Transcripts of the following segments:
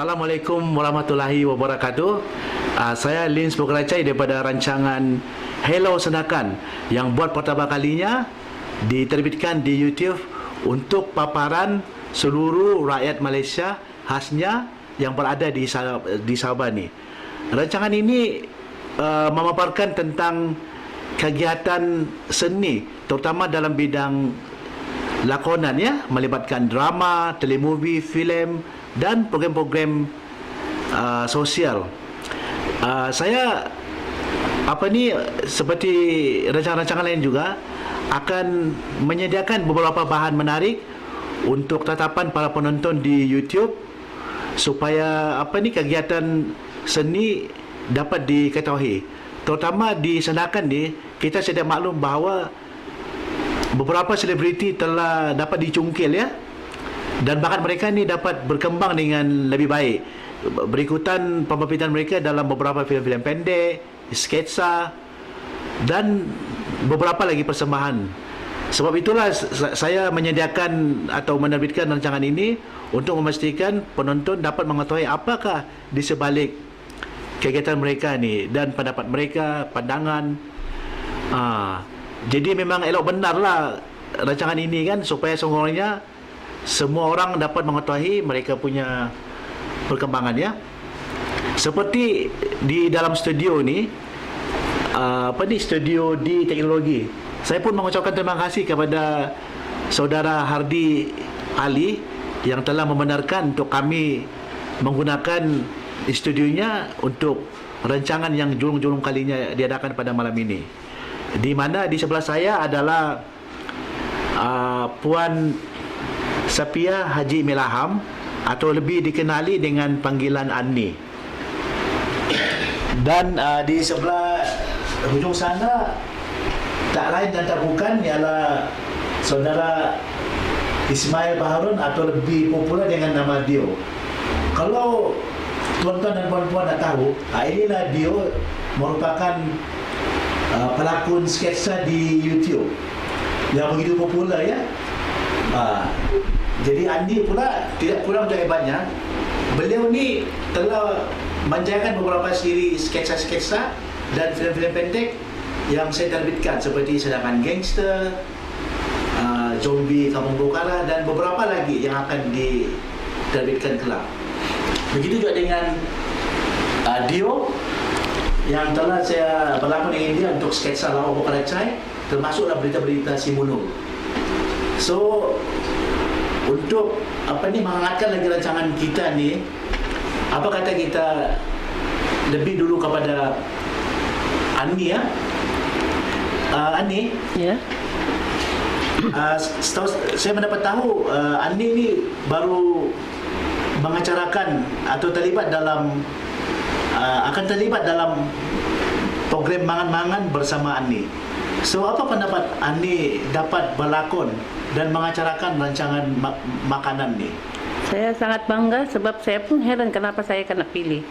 Assalamualaikum warahmatullahi wabarakatuh. Saya Lins Bukracai daripada rancangan Hello Senakan yang buat pertama kalinya diterbitkan di YouTube untuk paparan seluruh rakyat Malaysia, khasnya yang berada di Sabah ni. Rancangan ini memaparkan tentang kegiatan seni terutama dalam bidang lakonan, ya, melibatkan drama, telemovie, filem dan program-program sosial. Saya seperti rancangan-rancangan lain juga akan menyediakan beberapa bahan menarik untuk tatapan para penonton di YouTube supaya kegiatan seni dapat diketahui. Terutama di Senakan ni, kita sedia maklum bahawa beberapa selebriti telah dapat dicungkil, ya, dan bakat mereka ni dapat berkembang dengan lebih baik berikutan pembibitan mereka dalam beberapa filem-filem pendek, sketsa dan beberapa lagi persembahan. Sebab itulah saya menyediakan atau menerbitkan rancangan ini untuk memastikan penonton dapat mengetahui apakah di sebalik kegiatan mereka ni dan pendapat mereka, pandangan. Jadi memang elok benarlah rancangan ini kan, supaya sekurang-kurangnya semua orang dapat mengetahui mereka punya perkembangan, ya. Seperti di dalam studio ni, studio di teknologi. Saya pun mengucapkan terima kasih kepada saudara Hardi Ali yang telah membenarkan untuk kami menggunakan studionya untuk rancangan yang julung-julung kalinya diadakan pada malam ini. Di mana di sebelah saya adalah Puan Sapia Haji Melaham atau lebih dikenali dengan panggilan Anni. Dan di sebelah hujung sana tak lain dan tak bukan ialah saudara Ismail Baharun atau lebih popular dengan nama Dio. Kalau tuan-tuan dan puan-puan nak tahu, inilah Dio merupakan pelakon sketsa di YouTube yang begitu popular, ya. Jadi Andi pula tidak kurang untuk hebatnya. Beliau ni telah menjayakan beberapa siri sketsa-sketsa dan filem-filem pendek yang saya terbitkan seperti Senakan Gangster, Zombie Kampung Bokara dan beberapa lagi yang akan diterbitkan kelak. Begitu juga dengan Dio yang telah saya berlakon dengan dia untuk sketsa Lawak Bukracai, termasuklah berita-berita Simunul. So untuk menghangatkan lagi rancangan kita ni, apa kata kita lebih dulu kepada Ani, ya. Ani, ya. Saya mendapat tahu Ani ni baru mengacarakan atau terlibat dalam akan terlibat dalam program mangan-mangan bersama Ani. So apa pendapat Ani dapat berlakon dan mengacarakan rancangan makanan ni? Saya sangat bangga sebab saya pun heran kenapa saya kena pilih.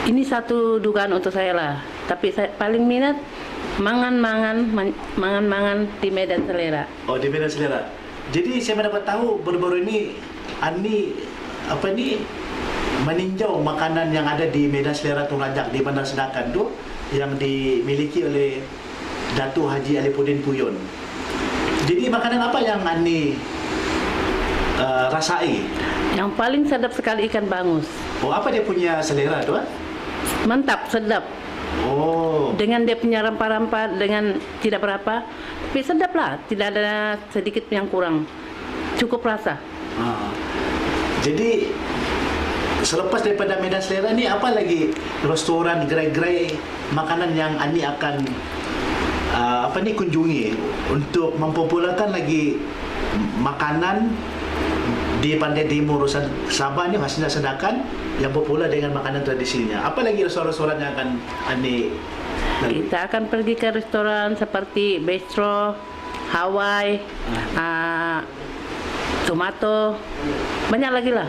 Ini satu dugaan untuk saya lah. Tapi saya paling minat mangan-mangan di Medan Selera. Oh, di Medan Selera. Jadi saya mendapat tahu baru-baru ini Ani meninjau makanan yang ada di Medan Selera Tun Rajak di Bandar Senakan tu yang dimiliki oleh Datuk Haji Alipuddin Puyon. Jadi makanan apa yang Ani rasai? Yang paling sedap sekali ikan bangus. Oh, apa dia punya selera tu? Mantap, sedap. Oh. Dengan dia punya rempah-rempah dengan tidak berapa, tapi sedap lah. Tidak ada sedikit yang kurang. Cukup rasa. Jadi selepas daripada Medan Selera ni, apa lagi restoran, gerai-gerai makanan yang Ani akan kunjungi untuk mempopularkan lagi makanan di Pantai Timur Sabah ni, khasnya Senakan yang popular dengan makanan tradisinya? Apa lagi restoran-restoran yang akan Ani lalui? Kita akan pergi ke restoran seperti Bistro, Hawaii, Tomato, banyak lagi lah.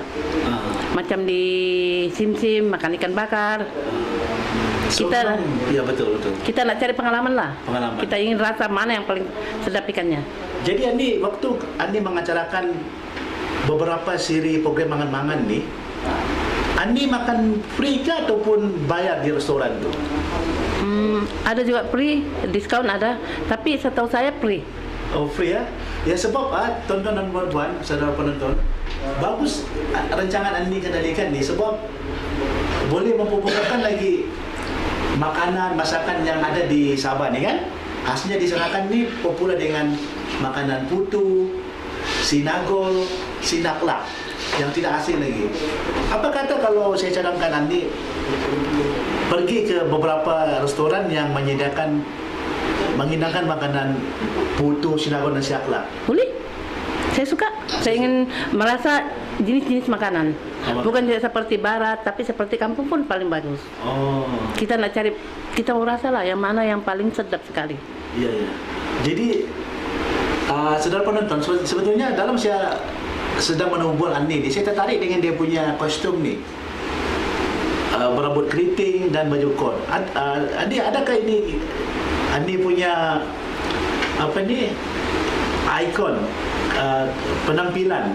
Macam di Sim-Sim, makan ikan bakar. Ya, betul. Kita nak cari pengalaman lah. Kita ingin rasa mana yang paling sedap ikannya. Jadi Andi, waktu Andi mengacarakan beberapa siri program mangan-mangan ni, Andi makan free ke ataupun bayar di restoran tu? Ada juga free, diskaun ada, tapi setahu saya free. Oh, free ya? Ya sebab tonton dan puan-puan, saudara penonton, bagus rancangan Andi kendalikan ni sebab boleh mempopularkan lagi makanan, masakan yang ada di Sabah ni kan. Khasnya di Serakan ni popular dengan makanan putu, sinagol, sinaklak yang tidak asing lagi. Apa kata kalau saya cadangkan Andi pergi ke beberapa restoran yang menghidangkan makanan putu, sinagol dan sinaklak? Boleh? Saya suka. Saya ingin merasa jenis-jenis makanan. Bukan tidak seperti barat, tapi seperti kampung pun paling bagus. Oh. Kita nak cari, kita mau rasa lah yang mana yang paling sedap sekali. Iya, iya. Jadi, saudara penonton, sebetulnya dalam saya sedang menunggu Andi ni, saya tertarik dengan dia punya kostum ni. Berambut keriting dan baju kot. Andi, adakah ini Andi punya apa ni ikon penampilan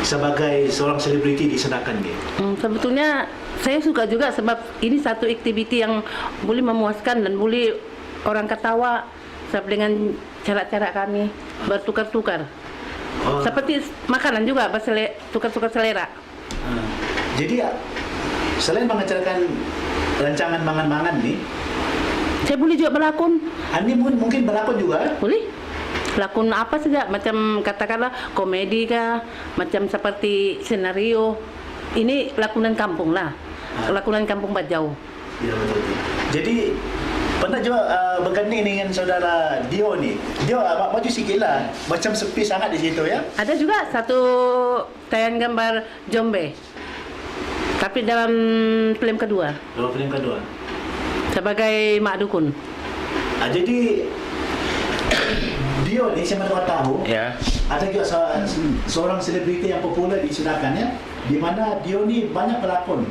sebagai seorang selebriti di Serakan ni? Sebetulnya saya suka juga sebab ini satu aktiviti yang boleh memuaskan dan boleh orang ketawa sebab dengan cara-cara kami bertukar-tukar. Oh. Seperti makanan juga, tukar-tukar selera. Jadi selain mengacarkan rancangan mangan-mangan ni, Saya boleh juga berlakon. Andi mungkin berlakon juga? Boleh. Lakon apa saja, macam katakanlah komedi kah, macam seperti senario. Ini lakonan kampung lah. Lakonan kampung Bajau. Ya, betul. Jadi pernah juga berganding dengan saudara Dio ni. Dio maju sikit lah. Macam sepi sangat di situ ya. Ada juga satu tayangan gambar Jombe. Tapi dalam film kedua. Dalam film kedua. Sebagai mak dukun. Jadi Dio ni saya mahu tahu. Ya. Ada juga seorang selebriti yang popular di Serakan ya. Di mana Dio ni banyak berlakon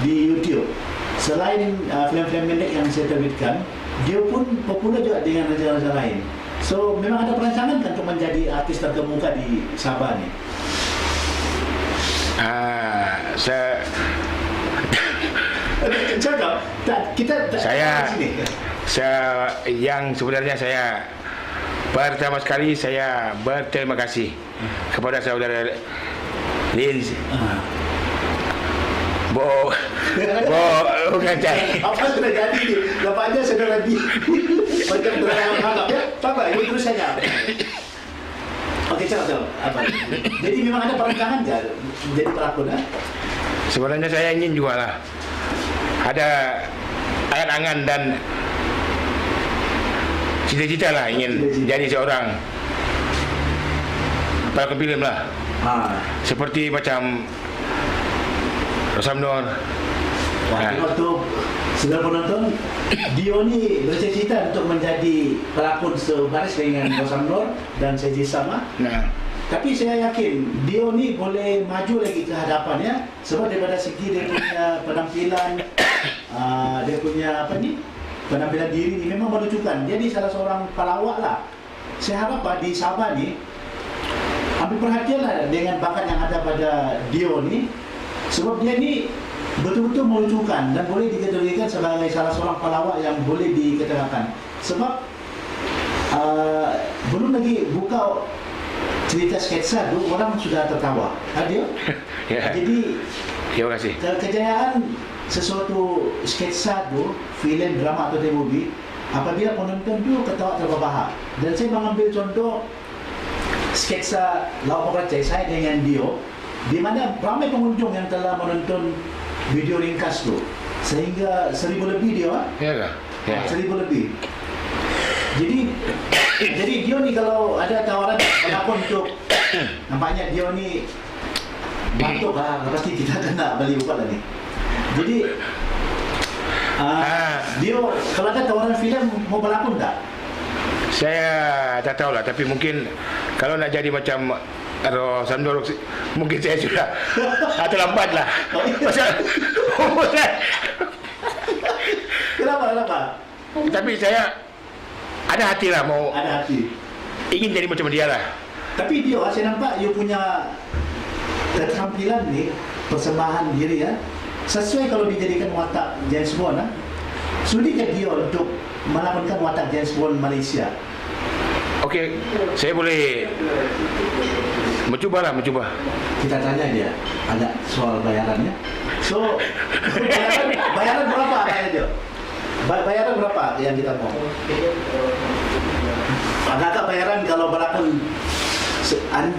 di YouTube. Selain film-film pendek yang saya terbitkan, dia pun popular juga dengan raja-raja lain. So memang ada perancangan kan untuk menjadi artis terkemuka di Sabah ni? Saya Cakap, kita Saya- sini. yang sebenarnya saya pertama sekali saya berterima kasih kepada saudara Lin bukan saya. Apa sudah jadi ni? Nampaknya saudara di macam terangkan ya. Tak ini terus saja. Okey, cakap. Apa? Jadi memang ada perancangan ke jadi pelakon ya? Sebenarnya saya ingin juga lah ada angan-angan dan cita-cita lah ingin jadi seorang pelakon film lah. Seperti macam Rosam Nur. Waktu saudara penonton, Dio ni bercita-cita untuk menjadi pelakon sebaris dengan Rosam Nur dan Seji Sama. Nah, Tapi saya yakin Dio ni boleh maju lagi ke hadapan ya. Sebab daripada segi dia punya penampilan, dia punya apa ni, penampilan diri ni memang menunjukkan dia ni salah seorang pelawak lah. Saya harap di Sabah ni ambil perhatian lah dengan bakat yang ada pada Dio ni. Sebab dia ni betul-betul menunjukkan dan boleh dikategorikan sebagai salah seorang pelawak yang boleh dikatakan. Sebab belum lagi buka cerita sketsa tu orang sudah tertawa. Dio? ya. Jadi Terima kasih. kejayaan sesuatu sketsa tu, filem, drama atau movie, apabila penonton tu ketawa terbahak. Dan saya mengambil contoh sketsa Lau Pokracai saya dengan Dio, di mana ramai pengunjung yang telah menonton video ringkas tu, sehingga 1,000 lebih dia. Ya kah? Ya. 1,000 lebih. Jadi Dio ni kalau ada tawaran pelakon untuk, nampaknya Dio ni batuk lah, pasti kita kena beli ubat lah ni. Jadi Dio kalau ada tawaran filem mau berlakon tak? Saya tak tahu lah, tapi mungkin kalau nak jadi macam Rosam Nur, mungkin saya sudah terlambat lah. Pasal umur saya. Kenapa? Tapi saya ada hati lah, mau Ada hati. ingin jadi macam dia lah. Tapi Dio, saya nampak you punya keterampilan ni, persembahan diri ya, sesuai kalau dijadikan watak James Bond sudikan dia untuk melakonkan watak James Bond Malaysia. Okey, saya boleh mencuba. Kita tanya dia ada soal bayarannya. So bayaran berapa tanya dia? Bayaran berapa yang kita mau? Agak-agak bayaran kalau berlakon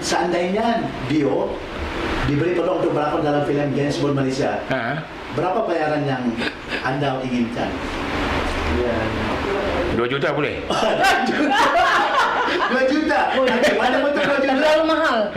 seandainya Dio diberi peluang untuk berlakon dalam filem James Bond Malaysia. Berapa bayaran yang anda inginkan? 2 juta boleh? 2 juta? Mana betul 2 juta? Terlalu mahal.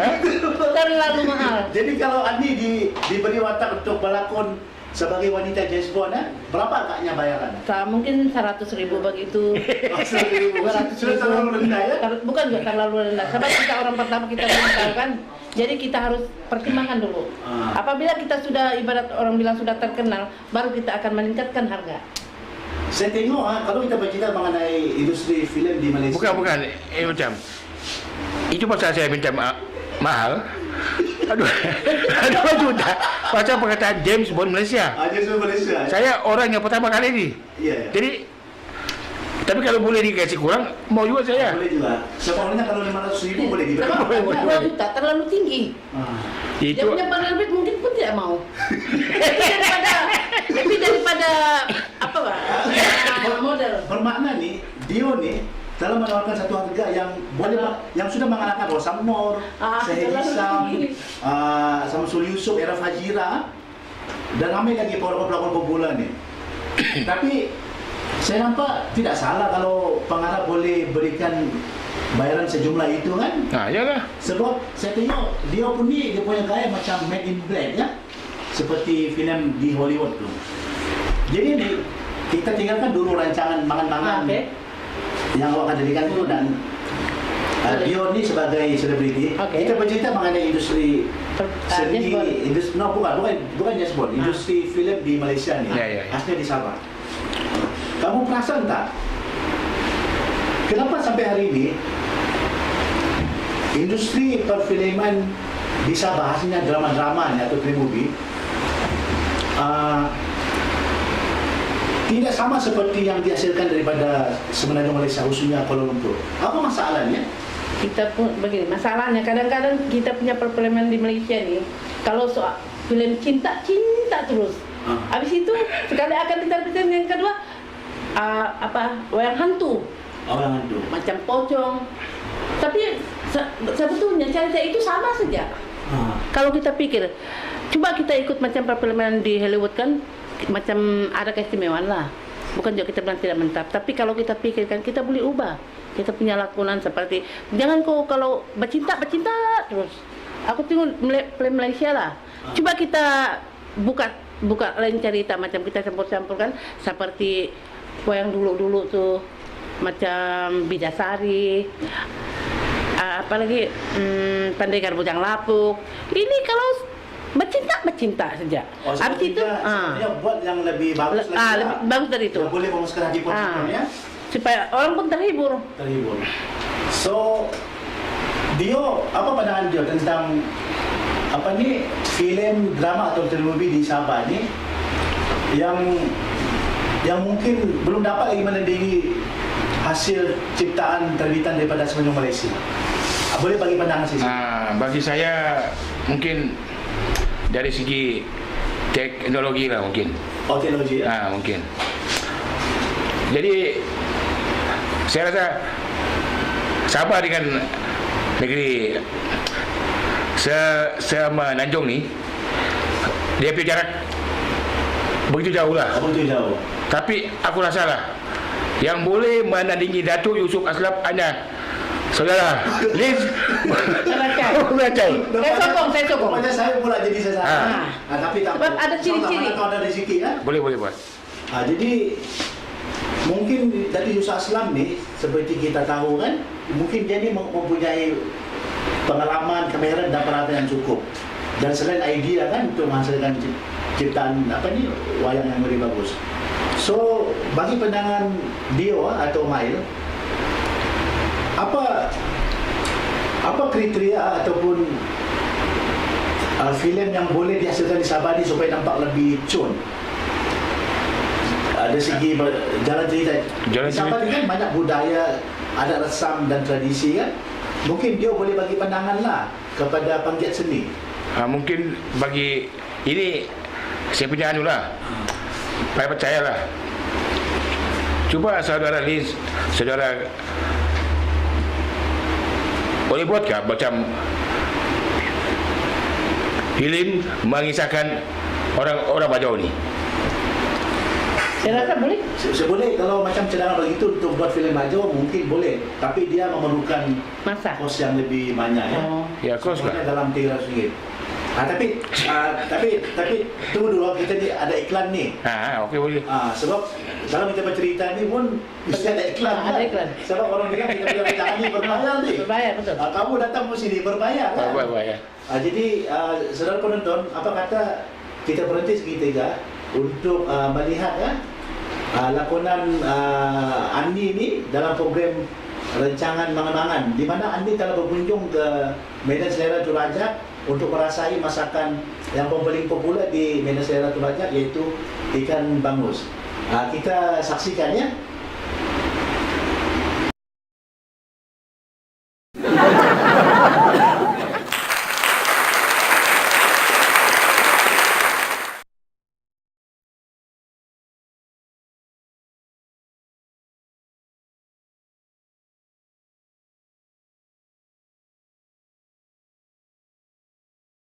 Terlalu mahal. Jadi kalau Andi diberi watak untuk berlakon sebagai wanita James Bond, berapa agaknya bayaran? Mungkin 100.000 begitu. 100.000. Sudah terlalu rendah ya? Bukan juga terlalu rendah. Sebab kita orang pertama kita belum tahu kan. Jadi kita harus pertimbangkan dulu. Apabila kita sudah ibarat orang bilang sudah terkenal, baru kita akan meningkatkan harga. Saya tengok kalau kita bercerita mengenai industri filem di Malaysia. Bukan. Macam itu pasal saya minta mahal. Aduh, 2 juta. Pasal perkataan James Bond Malaysia. James Bond Malaysia. Saya orang yang pertama kali ni. Ya. Jadi, tapi kalau boleh dikasih kurang, mau juga saya. Boleh juga. Sebenarnya kalau 500.000 boleh diberi. Sebab 2 juta terlalu tinggi. Dia Itu punya penerbit mungkin pun tidak mau. Lebih daripada apa Pak? Model. Bermakna nih, Dio nih dalam menawarkan satu harga yang boleh yang sudah mengalahkan Rosam Noor, Syahid Isam, Samsul Yusof, Era Fajira, dan ramai lagi pelakon-pelakon popular nih. Tapi saya nampak tidak salah kalau pengarah boleh berikan bayaran sejumlah itu kan? iyalah. Sebab saya tengok dia pun ni dia punya gaya macam Made in Black ya, seperti filem di Hollywood tu. Jadi ni kita tinggalkan dulu rancangan mangan-mangan yang awak akan jadikan itu dan Dio ni sebagai selebriti. Kita bercerita mengenai industri seni, bukan James Bond, industri filem di Malaysia ni. Aslinya di Sabah. Kamu perasan tak? Kenapa sampai hari ini industri perfilman di Sabah, hasilnya drama-drama atau film movie tidak sama seperti yang dihasilkan daripada semenanjung Malaysia, khususnya Kuala Lumpur. Apa masalahnya? Kita pun begini, masalahnya kadang-kadang kita punya perfilman di Malaysia nih, kalau soal film cinta terus. Habis itu sekali akan diterbitkan yang kedua wayang hantu. Wayang hantu. Macam pocong. Tapi sebetulnya cerita itu sama saja. Kalau kita pikir, coba kita ikut macam perfilman di Hollywood kan, macam ada keistimewaan lah. Bukan juga kita bilang tidak mentap, tapi kalau kita pikirkan kita boleh ubah. Kita punya lakonan seperti jangan kau kalau bercinta terus. Aku tengok film Malaysia lah. Coba kita buka lain cerita macam kita campur-campurkan seperti wayang dulu tuh macam Bidasari. Apalagi Pendekar Bujang Lapuk. Ini kalau bercinta saja. Habis itu dia buat yang lebih bagus lagi. lebih bagus dari itu. Yang boleh memasukkan hati penontonnya. Supaya orang pun terhibur. So, Dio, apa pandangan Dio tentang filem drama atau telemovie di Sabah ni yang mungkin belum dapat lagi menandingi hasil ciptaan terbitan daripada semenanjung Malaysia. Boleh bagi pandangan sih? Bagi saya mungkin dari segi teknologi lah mungkin. Teknologi ya? Mungkin. Jadi saya rasa Sabah dengan negeri Semenanjung ni dia punya jarak begitu jauh lah. Begitu jauh. Tapi aku rasa lah yang boleh menandingi Datuk Yusof Aslam hanya saudara Liz Melacai. Saya sokong. Macam saya pula jadi sasaran. Tapi tak sebab ada ciri-ciri. Atau ada rezeki kan? Boleh buat. Jadi mungkin dari Yusof Aslam ni seperti kita tahu kan, mungkin dia ni mempunyai pengalaman, kamera dan peralatan yang cukup. Dan selain idea kan untuk menghasilkan ciptaan wayang yang lebih bagus. So bagi pandangan Dio atau Mail, apa kriteria ataupun filem yang boleh dihasilkan di Sabah ni supaya nampak lebih cun. Ada segi jalan cerita. Jalan Di Sabah ni kan banyak budaya, adat resam dan tradisi kan. Mungkin dia boleh bagi pandangan lah kepada penggiat seni. Mungkin bagi ini saya punya anu lah. Saya percayalah. Cuba saudara Liz, saudara boleh buatkah macam filem mengisahkan orang Bajau ni? Saya rasa boleh. Boleh kalau macam cadangan begitu untuk buat filem Bajau mungkin boleh, tapi dia memerlukan Masa. kos yang lebih banyak ya. Oh. Ya, kos lah. Semuanya dalam RM300. Tapi tunggu dulu, kita ni ada iklan ni. Okey boleh. Sebab kalau kita bercerita ni pun mesti ada iklan. Ada iklan. Sebab orang bilang kita punya berita ni berbayar ni. Berbayar, betul. Kamu datang ke sini berbayar kan? Baik. Jadi saudara penonton, apa kata kita berhenti seketika untuk melihat lakonan Andi ni dalam program rancangan Mangan-Mangan, di mana Andi telah berkunjung ke Medan Selera Toraja untuk merasai masakan yang paling popular di Medan Selera Toraja, iaitu ikan bangus. Kita saksikan ya.